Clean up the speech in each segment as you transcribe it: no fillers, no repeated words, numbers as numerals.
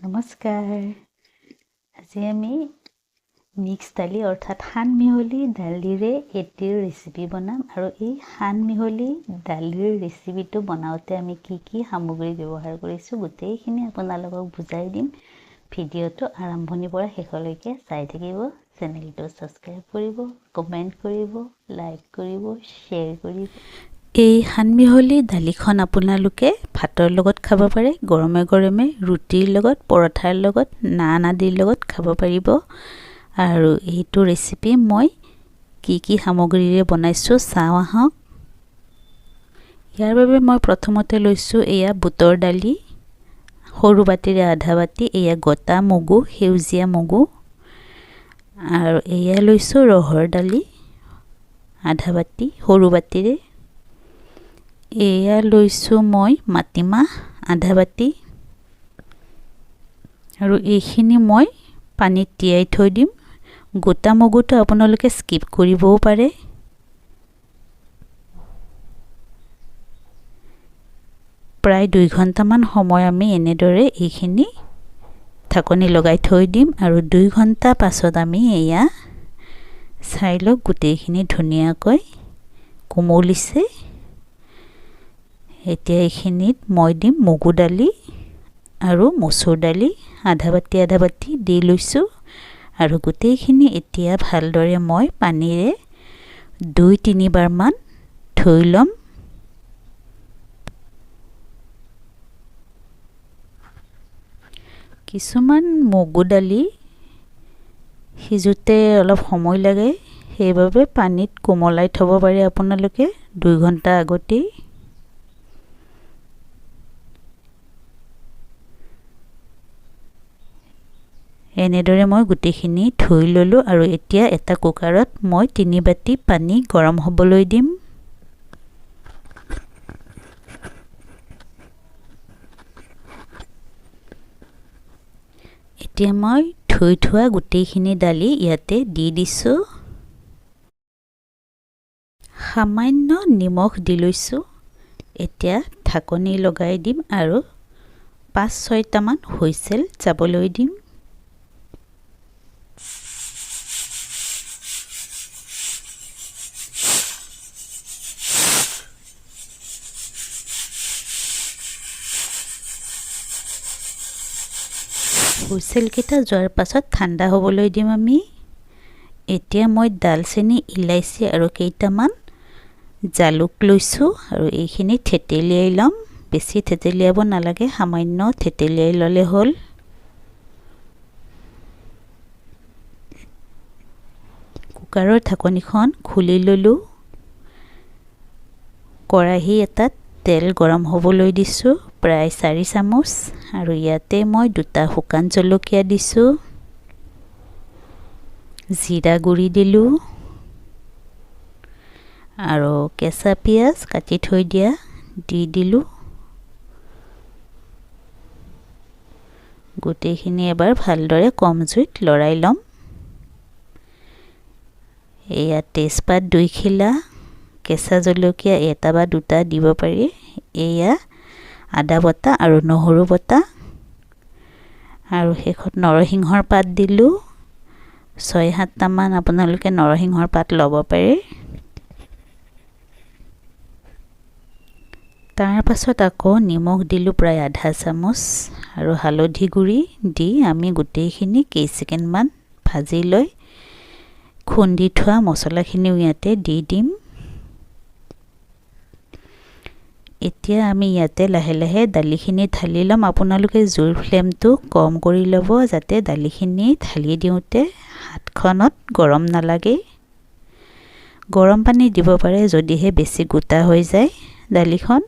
নমস্কাৰ। আজি আমি মিক্স দালি অৰ্থাৎ সান মিহলি দালিৰে এটিৰ ৰেচিপি বনাম আৰু এই সান মিহলি দালিৰ ৰেচিপিটো বনাওঁতে আমি কি কি সামগ্ৰী ব্যৱহাৰ কৰিছোঁ গোটেইখিনি আপোনালোকক বুজাই দিম। ভিডিঅ'টো আৰম্ভণিৰ পৰা শেষলৈকে চাই থাকিব। চেনেলটো ছাবস্ক্ৰাইব কৰিব, কমেণ্ট কৰিব, লাইক কৰিব, শ্বেয়াৰ কৰিব। এই সানমিহলি দালিখন আপোনালোকে ভাতৰ লগত খাব পাৰে, গৰমে গৰমে ৰুটিৰ লগত, পৰঠাৰ লগত, নান আদিৰ লগত খাব পাৰিব। আৰু এইটো ৰেচিপি মই কি কি সামগ্ৰীৰে বনাইছোঁ চাওঁ আহক। ইয়াৰ বাবে মই প্ৰথমতে লৈছোঁ এয়া বুটৰ দালি, সৰু বাটিৰে আধা বাটি, এয়া গোটা মগু, সেউজীয়া মগু। আৰু এয়া লৈছোঁ ৰহৰ দালি আধা বাটি, সৰু বাটিৰে। এয়া লৈছোঁ মই মাটিমাহ আধা বাটি আৰু এইখিনি মই পানীত তিয়াই থৈ দিম। গোটা মগুটো আপোনালোকে স্কিপ কৰিবও পাৰে। প্ৰায় 2 ঘণ্টামান সময় আমি এনেদৰে এইখিনি ঢাকনি লগাই থৈ দিম আৰু 2 ঘণ্টা পাছত আমি এয়া চাই লওক গোটেইখিনি ধুনীয়াকৈ কোমলিছে। এতিয়া এইখিনিত মই দিম মগু দালি আৰু মচুৰ দালি আধা বাটি দি লৈছোঁ আৰু গোটেইখিনি এতিয়া ভালদৰে মই পানীৰে 2-3 বাৰমান ধুই ল'ম। কিছুমান মগু দালি সিজোতে অলপ সময় লাগে, সেইবাবে পানীত কোমলাই থ'ব পাৰে আপোনালোকে 2 ঘণ্টা আগতেই। এনেদৰে মই গোটেইখিনি ধুই ল'লোঁ আৰু এতিয়া এটা কুকাৰত মই 3 বাটি পানী গৰম হ'বলৈ দিম। এতিয়া মই ধুই থোৱা গোটেইখিনি দালি ইয়াতে দি দিছোঁ। সামান্য নিমখ দি লৈছোঁ। এতিয়া ঢাকনি লগাই দিম আৰু 5-6টামান হুইছেল যাবলৈ দিম। হুইছেলকেইটা যোৱাৰ পাছত ঠাণ্ডা হ'বলৈ দিম আমি। এতিয়া মই দালচেনি, ইলাইচি আৰু কেইটামান জালুক লৈছোঁ আৰু এইখিনি থেতেলিয়াই ল'ম। বেছি থেতেলিয়াব নালাগে, সামান্য থেতেলিয়াই ল'লে হ'ল। কুকাৰৰ ঢাকনিখন খুলি ল'লোঁ। কেৰাহী এটাত তেল গৰম হ'বলৈ দিছোঁ, প্ৰায় 4 চামুচ আৰু ইয়াতে মই 2টা শুকান জলকীয়া দিছোঁ, জিৰা গুড়ি দিলোঁ আৰু কেঁচা পিঁয়াজ কাটি থৈ দিয়া দি দিলোঁ। গোটেইখিনি এবাৰ ভালদৰে কম জুইত লৰাই ল'ম। এয়া তেজপাত 2 খিলা, কেঁচা জলকীয়া 1 বা 2টা দিব পাৰি। এয়া আদা বটা আৰু নহৰু বটা আৰু শেষত নৰসিংহৰ পাত দিলোঁ। 6-7টামান আপোনালোকে নৰসিংহৰ পাত ল'ব পাৰে। তাৰ পাছত আকৌ নিমখ দিলোঁ প্ৰায় আধা চামুচ আৰু হালধি গুড়ি দি আমি গোটেইখিনি কেইছেকেণ্ডমান ভাজি লৈ খুন্দি থোৱা মছলাখিনিও ইয়াতে দি দিম। এতিয়া আমি ইয়াতে লাহে লাহে দালিখিনি ঢালি ল'ম। আপোনালোকে জুইৰ ফ্লেমটো কম কৰি ল'ব যাতে দালিখিনি ঢালি দিওঁতে হাতখনত গৰম নালাগে। গৰম পানী দিব পাৰে যদিহে বেছি গোটা হৈ যায় দালিখন।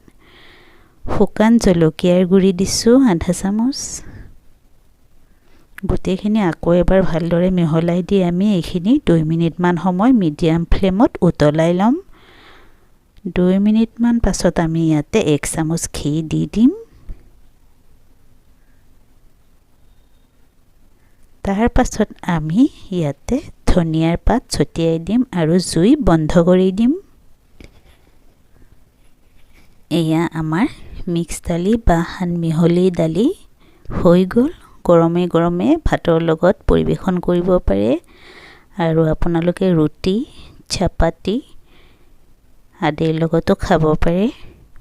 শুকান জলকীয়াৰ গুড়ি দিছোঁ আধা চামুচ। গোটেইখিনি আকৌ এবাৰ ভালদৰে মিহলাই দি আমি এইখিনি 2 মিনিটমান সময় মিডিয়াম ফ্লেমত উতলাই ল'ম। 2 মিনিটমান পাছত আমি ইয়াতে 1 চামুচ ঘি দি দিম। তাৰ পাছত আমি ইয়াতে ধনিয়াৰ পাত ছটিয়াই দিম আৰু জুই বন্ধ কৰি দিম। এয়া আমাৰ মিক্স দালি বা সান মিহলি দালি হৈ গ'ল। গৰমে গৰমে ভাতৰ লগত পৰিৱেশন কৰিব পাৰে আৰু আপোনালোকে ৰুটি চাপাতি আদিৰ লগতো খাব পাৰে।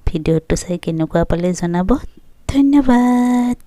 ভিডিঅ'টো চাই কেনেকুৱা পালে জনাব। ধন্যবাদ।